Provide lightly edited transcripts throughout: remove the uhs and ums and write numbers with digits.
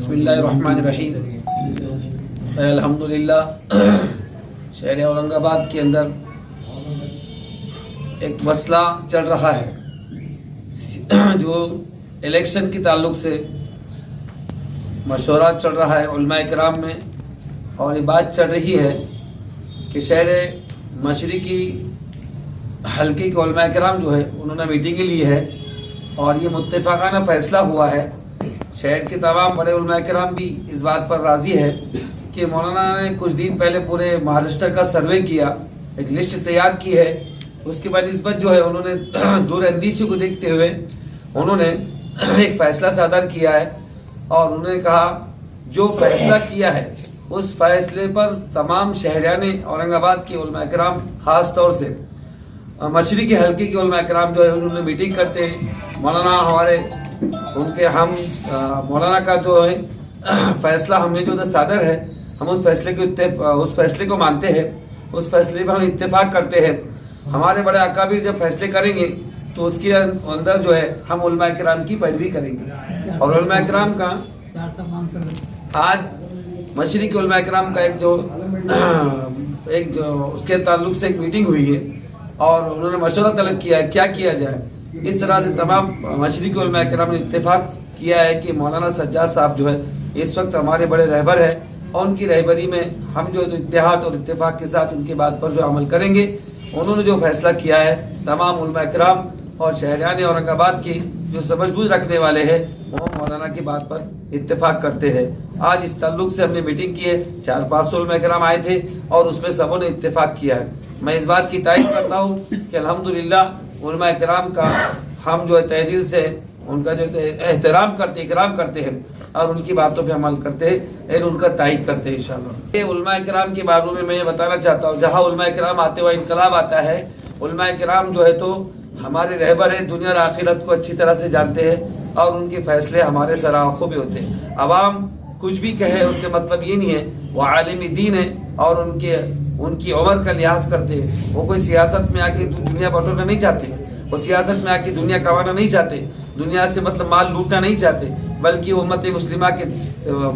بسم اللہ الرحمن الرحیم۔ الحمدللہ شہر اورنگ آباد کے اندر ایک مسئلہ چل رہا ہے جو الیکشن کے تعلق سے مشورہ چل رہا ہے علماء کرام میں، اور یہ بات چل رہی ہے کہ شہر مشرقی حلقے کے علماء کرام جو ہے انہوں نے میٹنگیں لی ہے اور یہ متفقانہ فیصلہ ہوا ہے۔ شہر کے تمام بڑے علماء کرام بھی اس بات پر راضی ہے کہ مولانا نے کچھ دن پہلے پورے مہاراشٹر کا سروے کیا، ایک لسٹ تیار کی ہے۔ اس کے بعد نسبت جو ہے انہوں نے دور اندیشی کو دیکھتے ہوئے انہوں نے ایک فیصلہ صادر کیا ہے، اور انہوں نے کہا جو فیصلہ کیا ہے اس فیصلے پر تمام شہریان اورنگ آباد کے علماء کرام، خاص طور سے مشرقی حلقے کے علماء کرام جو ہے انہوں نے میٹنگ کرتے ہیں۔ مولانا ہمارے ان کے ہم مولانا کا جو ہے فیصلہ ہمیں جو صادر ہے، ہم اس فیصلے کو مانتے ہیں، اس فیصلے پر ہم اتفاق کرتے ہیں۔ ہمارے بڑے اکابر جب فیصلے کریں گے تو اس کے اندر جو ہے ہم علماء کرام کی پیروی کریں گے۔ اور علماء کرام کا آج مشرقی علماء کرام کا ایک جو اس کے تعلق سے ایک میٹنگ ہوئی ہے، اور انہوں نے مشورہ طلب کیا ہے کیا کیا جائے۔ اس طرح سے تمام مشرقی علماء کرام نے اتفاق کیا ہے کہ مولانا سجاد صاحب جو ہے اس وقت ہمارے بڑے رہبر ہیں، اور ان کی رہبری میں ہم جو اتحاد اور اتفاق کے ساتھ ان کی بات پر جو عمل کریں گے۔ انہوں نے جو فیصلہ کیا ہے تمام علماء کرام اور شہریان اورنگ آباد کی جو سمجھ بوجھ رکھنے والے ہیں وہ مولانا کی بات پر اتفاق کرتے ہیں۔ آج اس تعلق سے ہم نے میٹنگ کی ہے، 400-500 علماء کرام آئے تھے اور اس میں سبوں نے اتفاق کیا ہے۔ میں اس بات کی تائید کرتا ہوں کہ الحمدللہ علماء کرام کا ہم جو ہے تہ دل سے ان کا جو احترام کرتے اکرام کرتے ہیں اور ان کی باتوں پہ عمل کرتے ہیں، اور ان کا تائید کرتے ہیں انشاءاللہ۔ علماء کرام کے بارے میں یہ بتانا چاہتا ہوں، جہاں علماء کرام آتے ہوئے انقلاب آتا ہے۔ علماء کرام جو ہے تو ہمارے رہبر ہیں، دنیا اور آخرت کو اچھی طرح سے جانتے ہیں، اور ان کے فیصلے ہمارے سر آنکھوں پہ ہوتے ہیں۔ عوام کچھ بھی کہے اس سے مطلب یہ نہیں ہے، وہ عالم دین ہے اور ان کی عمر کا لحاظ کرتے ہیں۔ وہ کوئی سیاست میں آ کے دنیا بٹورنا نہیں چاہتے، وہ سیاست میں آ کے دنیا کمانا نہیں چاہتے، دنیا سے مطلب مال لوٹنا نہیں چاہتے، بلکہ امت مسلمہ کے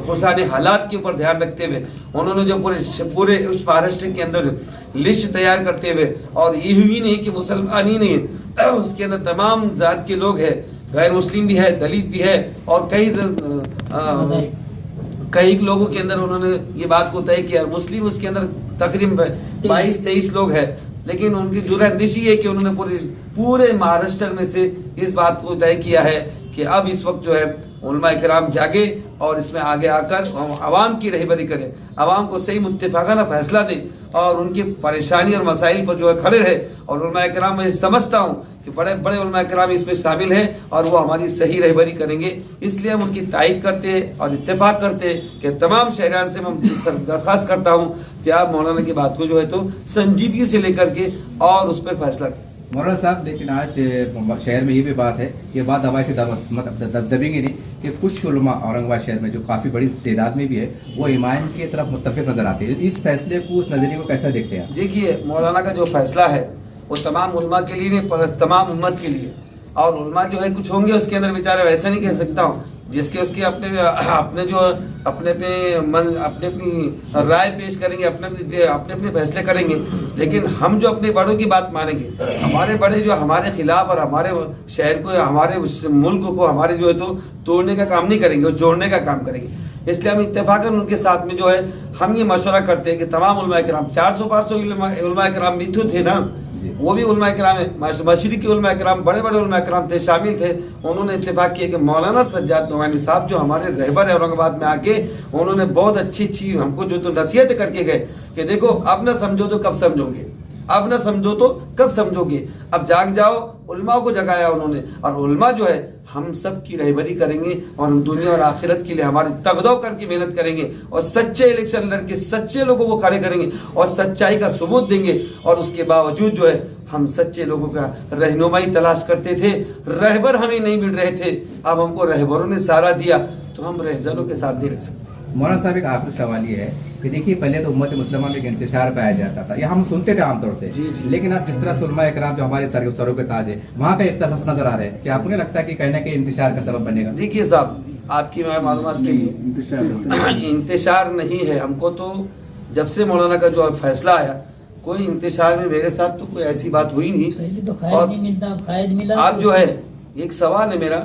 پرسان حالات کے اوپر دھیان رکھتے ہوئے انہوں نے جو پورے اس مہاراشٹر کے اندر لسٹ تیار کرتے ہوئے، اور یہ ہوئی نہیں کہ مسلمان ہی نہیں، اس کے اندر تمام ذات کے لوگ ہیں، غیر مسلم بھی ہے، دلت بھی ہے، اور کئی لوگوں کے اندر انہوں نے یہ بات کو طے کیا۔ مسلم اس کے اندر تقریباً 22-23 لوگ ہیں، لیکن ان کی جرأت اندیشی ہے کہ انہوں نے پورے مہاراشٹر میں سے اس بات کو طے کیا ہے کہ اب اس وقت جو ہے علماء کرام جاگے اور اس میں آگے آ کر عوام کی رہبری کرے، عوام کو صحیح متفقانہ فیصلہ دے، اور ان کی پریشانی اور مسائل پر جو ہے کھڑے رہے۔ اور علماء کرام میں سمجھتا ہوں کہ بڑے بڑے علماء کرام اس میں شامل ہیں اور وہ ہماری صحیح رہبری کریں گے، اس لیے ہم ان کی تائید کرتے ہیں اور اتفاق کرتے ہیں کہ تمام شہریان سے میں درخواست کرتا ہوں کہ آپ مولانا کی بات کو جو ہے تو سنجیدگی سے لے کر کے اور اس پر فیصلہ کریں۔ مولانا صاحب، لیکن آج شہر میں یہ بھی بات ہے، یہ بات ہمارے سے دبیں گے نہیں کہ کچھ علماء اورنگ آباد شہر میں جو کافی بڑی تعداد میں بھی ہے وہ امام کی طرف متفق نظر آتے ہیں۔ اس فیصلے کو، اس نظریے کو کیسا دیکھتے ہیں؟ دیکھیے، مولانا کا جو فیصلہ ہے وہ تمام علماء کے لیے نہیں پر تمام امت کے لیے، اور علماء جو ہے کچھ ہوں گے اس کے اندر بیچارے، ویسے نہیں کہہ سکتا ہوں، جس کے اس کے اپنے اپنی رائے پیش کریں گے، اپنے فیصلے کریں گے، لیکن ہم جو اپنے بڑوں کی بات مانیں گے، ہمارے بڑے جو ہمارے خلاف اور ہمارے شہر کو، ہمارے ملک کو ہمارے جو ہے تو توڑنے کا کام نہیں کریں گے، وہ جوڑنے کا کام کریں گے۔ اس لیے ہم اتفاقاً ان کے ساتھ میں جو ہے ہم یہ مشورہ کرتے ہیں کہ تمام علماء کرام، 400-500 علماء کرام بھی تو تھے نا، وہ بھی علماء کرام ہیں، مشرقی علماء کرام، بڑے بڑے علماء کرام تھے، شامل تھے۔ انہوں نے اتفاق کیا کہ مولانا سجاد نعمانی صاحب جو ہمارے رہبر ہیں اورنگ آباد میں آ کے، انہوں نے بہت اچھی ہم کو جو تو نصیحت کر کے گئے کہ دیکھو اب نہ سمجھو تو کب سمجھو گے، اب نہ سمجھو تو کب سمجھو گے، اب جاگ جاؤ۔ علماء کو جگایا انہوں نے، اور علماء جو ہے ہم سب کی رہبری کریں گے، اور ہم دنیا اور آخرت کے لیے ہماری تغدو کر کے محنت کریں گے، اور سچے الیکشن لڑ کے سچے لوگوں کو کھڑے کریں گے اور سچائی کا ثبوت دیں گے۔ اور اس کے باوجود جو ہے ہم سچے لوگوں کا رہنمائی تلاش کرتے تھے، رہبر ہمیں نہیں مل رہے تھے، اب ہم کو رہبروں نے سہارا دیا تو ہم رہزنوں کے ساتھ نہیں رہ سکتے۔ مولانا صاحب ایک آخری سوال یہ ہے کہ دیکھیے پہلے تو امت مسلمہ میں ایک انتشار پایا جاتا تھا، یہ ہم سنتے تھے عام طور سے، لیکن اب جس طرح سے علماء اکرام جو ہمارے سروں کے تاج ہے وہاں کا ایک طرف نظر آ رہا ہے کہ آپ کو نہیں لگتا کہ کہیں نہ کہیں انتشار کا سبب بنے گا؟ دیکھیے صاحب، آپ کی معلومات کے لیے انتشار نہیں ہے. ہم کو تو جب سے مولانا کا جو فیصلہ آیا کوئی انتشار میں میرے ساتھ تو کوئی ایسی بات ہوئی نہیں. اور آپ جو ہے ایک سوال ہے میرا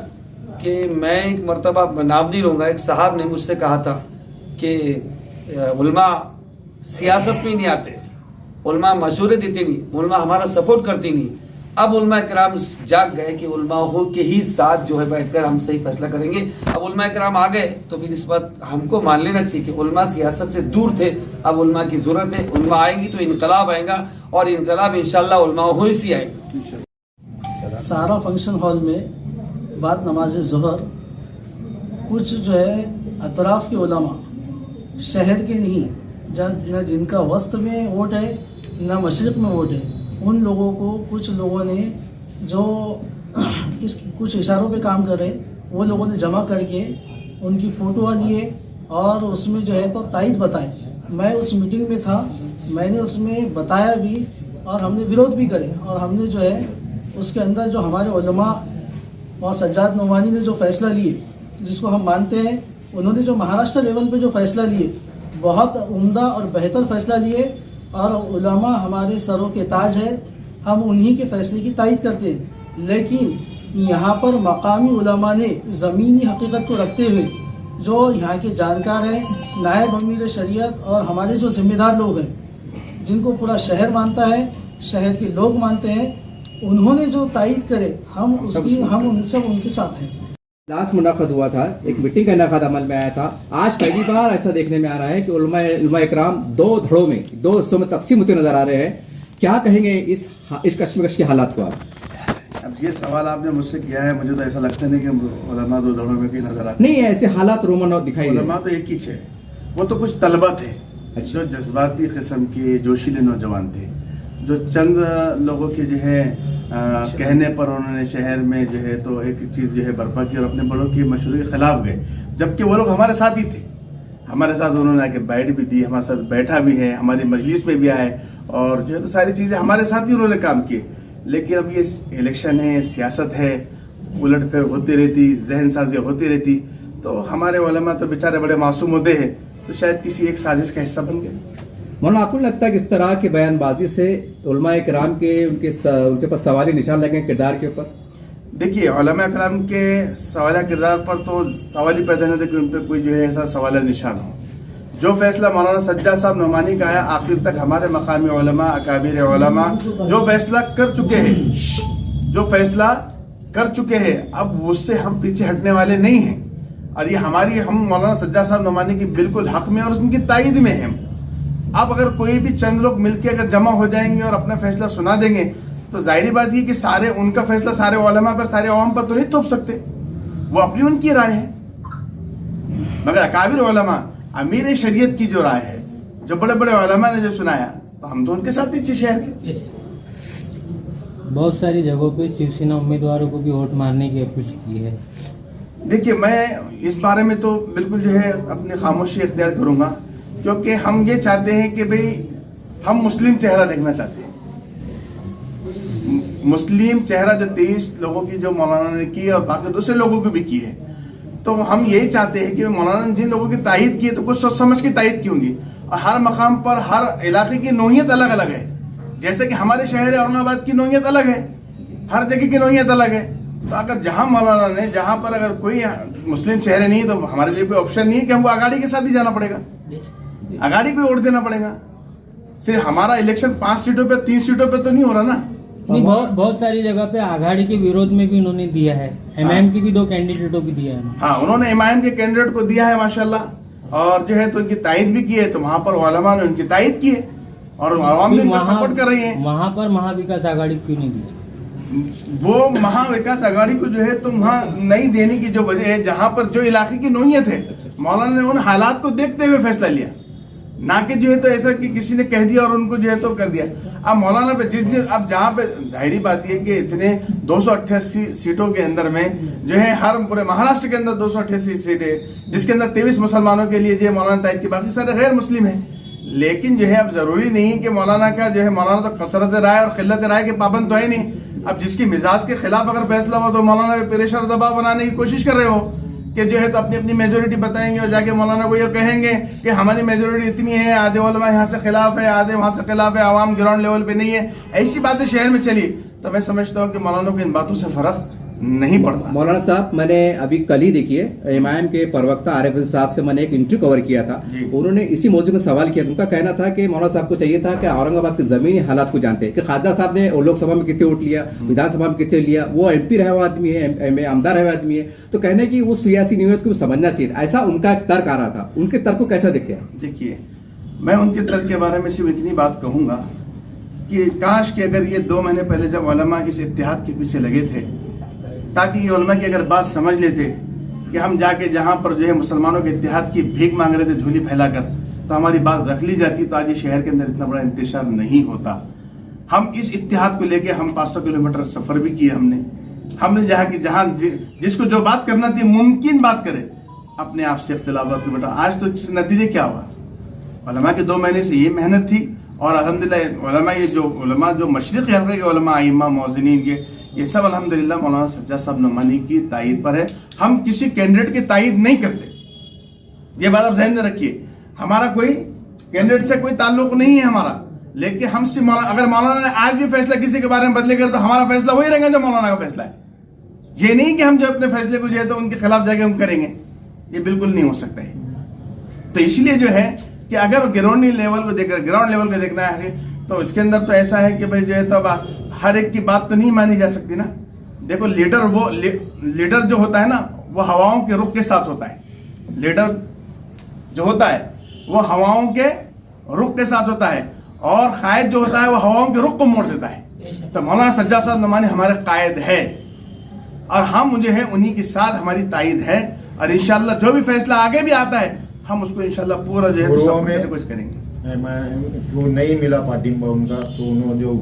کہ میں ایک مرتبہ نام نہیں لوں گا، ایک صاحب نے مجھ سے کہا تھا کہ علماء سیاست میں نہیں آتے، علماء مشورے دیتے نہیں، علماء ہمارا سپورٹ کرتے نہیں. اب علماء کرام جاگ گئے کہ علماء کے ہی ساتھ جو ہے بیٹھ کر ہم صحیح فیصلہ کریں گے. اب علماء کرام آ گئے تو پھر اس بات ہم کو مان لینا چاہیے کہ علماء سیاست سے دور تھے، اب علماء کی ضرورت ہے. علماء آئیں گی تو انقلاب آئے گا، اور انقلاب انشاءاللہ علماء ہی سے آئے گا. سارا فنکشن ہال میں بعد نماز ظہر کچھ جو ہے اطراف کے علماء، شہر کے نہیں، نہ جن کا وسط میں ووٹ ہے نہ مشرق میں ووٹ ہے، ان لوگوں کو کچھ لوگوں نے جو کچھ اشاروں پہ کام کر رہے وہ لوگوں نے جمع کر کے ان کی فوٹو لیے اور اس میں جو ہے تو تائید بتائے. میں اس میٹنگ میں تھا، میں نے اس میں بتایا بھی اور ہم نے ویروڈ بھی کرے، اور ہم نے جو ہے اس کے اندر جو ہمارے علماء اور سجاد نعمانی نے جو فیصلہ لیے جس کو ہم مانتے ہیں، انہوں نے جو مہاراشٹر لیول پہ جو فیصلہ لیے بہت عمدہ اور بہتر فیصلہ لیے، اور علماء ہمارے سروں کے تاج ہے، ہم انہی کے فیصلے کی تائید کرتے ہیں. لیکن یہاں پر مقامی علماء نے زمینی حقیقت کو رکھتے ہوئے جو یہاں کے جانکار ہیں، نائب امیر شریعت اور ہمارے جو ذمہ دار لوگ ہیں جن کو پورا شہر مانتا ہے، شہر کے لوگ مانتے ہیں، انہوں نے جو تائید کرے ہم ان سب ان کے ساتھ ہیں. اجلاس منعقد ہوا تھا، ایک میٹنگ کا انعقاد عمل میں آیا تھا. آج پہلی بار ایسا دیکھنے میں آ رہا ہے کہ علماء اکرام دو دھڑوں میں، دو حصوں میں تقسیم ہوتے نظر آ رہے ہیں. کیا کہیں گے اس کشمکش کے حالات کو آپ؟ اب یہ سوال آپ نے مجھ سے کیا ہے، مجھے تو ایسا لگتا نہیں کہ علماء دو دھڑوں میں کہیں نظر آتے نہیں، ایسے حالات رومن اور دکھائی دے. علماء تو ایک ہی ہے، وہ تو کچھ طلبہ تھے جو جذباتی قسم کے جوشیلے نوجوان تھے، جو چند لوگوں کے جو ہے کہنے پر انہوں نے شہر میں جو ہے تو ایک چیز جو ہے برپا کی اور اپنے بڑوں کی مشورے کے خلاف گئے. جبکہ وہ لوگ ہمارے ساتھ ہی تھے، ہمارے ساتھ انہوں نے آ کے بیٹھ بھی دی، ہمارے ساتھ بیٹھا بھی ہے، ہماری مجلس میں بھی آئے، اور جو ہے تو ساری چیزیں ہمارے ساتھ ہی انہوں نے کام کیے. لیکن اب یہ الیکشن ہے، سیاست ہے، الٹ پھر ہوتی رہتی، ذہن سازی ہوتی رہتی، تو ہمارے علماء تو بیچارے بڑے معصوم ہوتے ہیں، تو شاید کسی ایک سازش کا حصہ بن گئے. مولانا آپ کو لگتا ہے کہ اس طرح کے بیان بازی سے علماء کرام کے ان کے پاس سوالی نشان لگیں کردار کے اوپر؟ دیکھیے، علماء کرام کے سوالہ کردار پر تو سوال ہی پیدا نہیں ہوتا کہ ان پہ کوئی جو ہے ایسا سوالہ نشان ہو. جو فیصلہ مولانا سجاد صاحب نعمانی کا آیا، آخر تک ہمارے مقامی علماء، اکابر علماء جو فیصلہ کر چکے ہیں، اب اس سے ہم پیچھے ہٹنے والے نہیں ہیں. اور یہ ہم مولانا سجاد صاحب نعمانی کی بالکل حق میں اور ان کی تائید میں ہیں. اب اگر کوئی بھی چند لوگ مل کے اگر جمع ہو جائیں گے اور اپنا فیصلہ سنا دیں گے تو ظاہری بات یہ کہ سارے ان کا فیصلہ سارے علماء پر، سارے عوام پر تو نہیں تھوپ سکتے، وہ اپنی ان کی رائے ہے. مگر اکابر علماء، امیر شریعت کی جو رائے ہے، جو بڑے بڑے علماء نے جو سنایا، تو ہم تو ان کے ساتھ ہی شہر کے. بہت ساری جگہوں پہ شیوسینا امیدواروں کو بھی ووٹ مارنے کی اپیل کی ہے. دیکھیے، میں اس بارے میں تو بالکل جو ہے اپنی خاموشی اختیار کروں گا، کیونکہ ہم یہ چاہتے ہیں کہ بھئی ہم مسلم چہرہ دیکھنا چاہتے ہیں. مسلم چہرہ جو 23 لوگوں کی جو مولانا نے کی اور باقی دوسرے لوگوں کو بھی کی ہے، تو ہم یہی چاہتے ہیں کہ مولانا نے جن لوگوں کی تائید کی ہے تو کچھ سوچ سمجھ کی تائید کی ہوں گی. اور ہر مقام پر ہر علاقے کی نوعیت الگ الگ ہے. جیسے کہ ہمارے شہر اورنگ آباد کی نوعیت الگ ہے، ہر جگہ کی نوعیت الگ ہے. تو اگر جہاں مولانا نے، جہاں پر اگر کوئی مسلم چہرے نہیں تو ہمارے لیے کوئی آپشن نہیں ہے کہ ہم کو اگاڑی کے ساتھ ہی جانا پڑے گا، اگاڑی کو ووٹ دینا پڑے گا. صرف ہمارا الیکشن 5 سیٹوں پہ 3 سیٹوں پہ تو نہیں ہو رہا نا. بہت ساری جگہ پہ آگاڑی کے ویروਧ میں بھی انہوں نے دیا ہے، ایم کی بھی 2 کینڈیڈیٹوں کی دیا ہے. ہاں، انہوں نے ایم کے کینڈیڈیٹ کو دیا ہے ماشاءاللہ، اور جو ہے تو ان کی تائید بھی کی ہے. تو وہاں پر علماء نے ان کی تائید کی ہے اور عوام بھی ان کو سپورٹ کر رہی ہیں. وہاں پر مہا وکاس آگاڑی کیوں نہیں دیا؟ وہ مہا وکاس آگاڑی کو جو ہے تو وہاں نہیں دینے کی جو وجہ ہے، جہاں پر جو علاقے کی نوعیت ہے، مولانا نے ان حالات کو دیکھتے ہوئے فیصلہ لیا. نہ کہ جو ہے تو ایسا کہ کسی نے کہہ دیا اور ان کو جو ہے تو کر دیا. اب مولانا پہ جس دن اب جہاں پہ ظاہری بات یہ کہ اتنے 288 سیٹوں کے اندر میں جو ہے ہر پورے مہاراشٹر کے اندر 288 سیٹیں جس کے اندر 23 مسلمانوں کے لیے جو ہے مولانا تعین کی، باقی سارے غیر مسلم ہیں. لیکن جو ہے اب ضروری نہیں کہ مولانا کا جو ہے مولانا تو کثرت رائے اور قلت رائے کے پابند تو ہے نہیں. اب جس کی مزاج کے خلاف اگر فیصلہ ہو تو مولانا پہ پریشر اور دباؤ بنانے کی کوشش کر رہے ہو کہ جو ہے تو اپنی اپنی میجورٹی بتائیں گے اور جا کے مولانا کو یہ کہیں گے کہ ہماری میجورٹی اتنی ہے، آدھے علماء یہاں سے خلاف ہے، آدھے وہاں سے خلاف ہے، عوام گراؤنڈ لیول پہ نہیں ہے. ایسی باتیں شہر میں چلی تو میں سمجھتا ہوں کہ مولانا کو ان باتوں سے فرق نہیں پڑتا. مولانا صاحب میں نے ابھی کل ہی دیکھیے امام کے پروقتہ عارف صاحب سے میں نے ایک انٹرویو کور کیا تھا، انہوں نے اسی موضوع میں سوال کیا. ان کا کہنا تھا کہ مولانا صاحب کو چاہیے تھا کہ اورنگ آباد کے زمینی حالات کو جانتے کہ خواجہ صاحب نے لوک سبھا میں کتنے ووٹ لیا، ودھان سبھا میں کتنے لیا، وہ ایم پی رہے ہوئے آدمی ہے، آمدار رہے ہوئے آدمی ہے، تو کہنے کی وہ سیاسی نیت کو سمجھنا چاہیے. ایسا ان کا ترک آ رہا تھا. ان کے ترک کو کیسا دیکھتے ہیں؟ دیکھیے میں ان کے ترک کے بارے میں صرف اتنی بات کہوں گا کہ کاش کہ اگر یہ 2 مہینے پہلے جب علماء اس اتحاد کے پیچھے لگے تھے تاکہ یہ علماء کی اگر بات سمجھ لیتے کہ ہم جا کے جہاں پر جو ہے مسلمانوں کے اتحاد کی بھیک مانگ رہے تھے جھولی پھیلا کر، تو ہماری بات رکھ لی جاتی تو آج یہ شہر کے اندر اتنا بڑا انتشار نہیں ہوتا. ہم اس اتحاد کو لے کے ہم 500 کلومیٹر سفر بھی کیے. ہم نے جہاں جس کو جو بات کرنا تھی ممکن بات کرے اپنے آپ سے اختلافات کو بیٹا. آج تو اس نتیجے کیا ہوا؟ علماء کے 2 مہینے سے یہ محنت تھی اور الحمدللہ علماء جو مشرقی حلقے کے علماء ائمہ موزنین یہ سب الحمدللہ مولانا سجاد صاحب نعمانی کی تائید پر ہے. ہم کسی کینڈیڈیٹ کی تائید نہیں کرتے، یہ بات آپ ذہن میں رکھیے. ہمارا کوئی کینڈیڈیٹ سے کوئی تعلق نہیں ہے ہمارا، لیکن ہم سے اگر مولانا نے آج بھی فیصلہ کسی کے بارے میں بدلے کر تو ہمارا فیصلہ وہی رہے گا جو مولانا کا فیصلہ ہے. یہ نہیں کہ ہم جو اپنے فیصلے کو جو ہے تو ان کے خلاف جا کے ہم کریں گے، یہ بالکل نہیں ہو سکتا ہے. تو اس لیے جو ہے کہ اگر گراؤنڈ لیول کو دیکھنا ہے تو اس کے اندر تو ایسا ہے کہ بھائی جو ہے تو ہر ایک کی بات تو نہیں مانی جا سکتی نا. دیکھو لیڈر جو ہوتا ہے نا وہ ہواؤں کے رخ کے ساتھ ہوتا ہے. لیڈر جو ہوتا ہے وہ ہواؤں کے رخ کے ساتھ ہوتا ہے اور قائد جو ہوتا ہے وہ ہواؤں کے رخ کو موڑ دیتا ہے. تو مولانا سجاد صاحب نعمانی ہمارے قائد ہے اور ہم جو ہے انہی کے ساتھ ہماری تائید ہے اور انشاءاللہ جو بھی فیصلہ آگے بھی آتا ہے ہم اس کو انشاءاللہ پورا جو ہے سپورٹ کرنے کی کوشش کریں گے. جو نہیں ملا پارٹی میں ان کا تو انہوں جو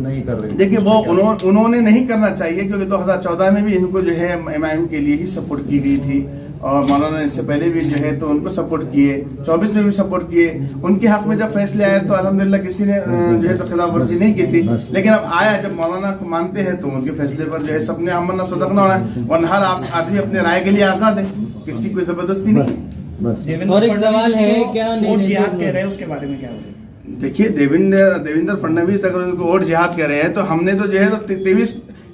نہیں کر رہے. دیکھیں وہ انہوں نے نہیں کرنا چاہیے کیونکہ 2014 میں بھی ان کو جو ہے امام کے لیے ہی سپورٹ کی گئی تھی اور مولانا نے اس سے پہلے بھی جو ہے تو ان کو سپورٹ کیے، 24 میں بھی سپورٹ کیے. ان کے حق میں جب فیصلے آئے تو الحمدللہ کسی نے جو ہے تو خلاف ورزی نہیں کی تھی. لیکن اب آیا جب مولانا کو مانتے ہیں تو ان کے فیصلے پر جو ہے سب نے امن صدقنا ہونا ہے ورنہ ہر آدمی اپنے رائے کے لیے آزاد ہے، کس کی کوئی زبردستی نہیں. اور ایک سوال ہے کیا جہاد کہہ رہے ہیں اس کے بارے میں کیا ہوگا؟ دیکھیے دیویندر فڈنویس اگر ان کو ووٹ جہاد کہہ رہے ہیں تو ہم نے تو جو ہے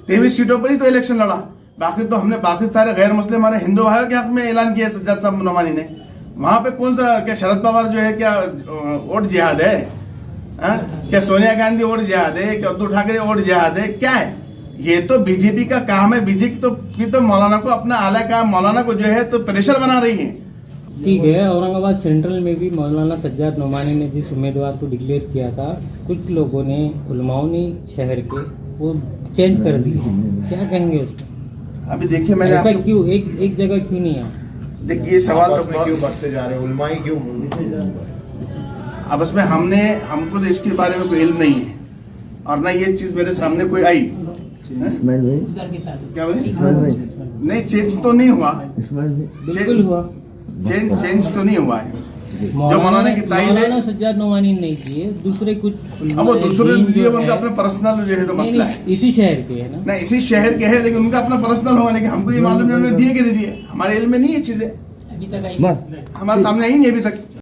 23 سیٹوں پر ہی تو الیکشن لڑا. باقی تو ہم نے باقی سارے غیر مسلم ہمارے ہندو بھائیوں کے حق میں اعلان کیا سجاد صاحب نعمانی نے. وہاں پہ کون سا کیا شرد پوار جو ہے کیا ووٹ جہاد ہے؟ کیا سونیا گاندھی ووٹ جہاد ہے؟ کیا ادھو ٹھاکرے ووٹ جہاد ہے؟ کیا ہے یہ؟ تو بی جے پی کا کام ہے. بی جے پی تو مولانا کو اپنا اعلیٰ کام مولانا کو جو ہے تو پریشر بنا رہی ہے. ٹھیک ہے. اورنگ آباد سینٹرل میں بھی مولانا سجاد نعمانی نے جس امیدوار کو ڈکلیئر کیا تھا کچھ لوگوں نے علماؤں نے شہر کے وہ چینج کر دی، کیا کہیں گے اس میں؟ ابھی دیکھیے میں نے ایسا کیوں ایک جگہ کیوں نہیں ہے؟ دیکھیے یہ سوال تو کیوں بڑھتے جا رہے ہیں علماء ہی کیوں؟ اب اس میں ہم کو تو اس کے بارے میں کوئی علم نہیں ہے اور نہ یہ چیز میرے سامنے کوئی آئی. کیا بولے؟ نہیں چینج تو نہیں ہوا، بالکل ہوا. چینج تو نہیں ہوا ہے. جو مولانا کی تائید ہے مولانا سجاد نعمانی نہیں کیے، دوسرے کچھ اب وہ دوسرے لیے ان کا اپنا پرسنل جو ہے تو مسئلہ ہے. اسی شہر کے ہے نا؟ نہیں اسی شہر کے ہے لیکن ان کا اپنا پرسنل ہوگا. لیکن ہم کو یہ معلوم نہیں انہوں نے دیے کہ دے دیے، ہمارے علم میں نہیں یہ چیزیں، ابھی تک ہمارے سامنے آئی نہیں ابھی تک.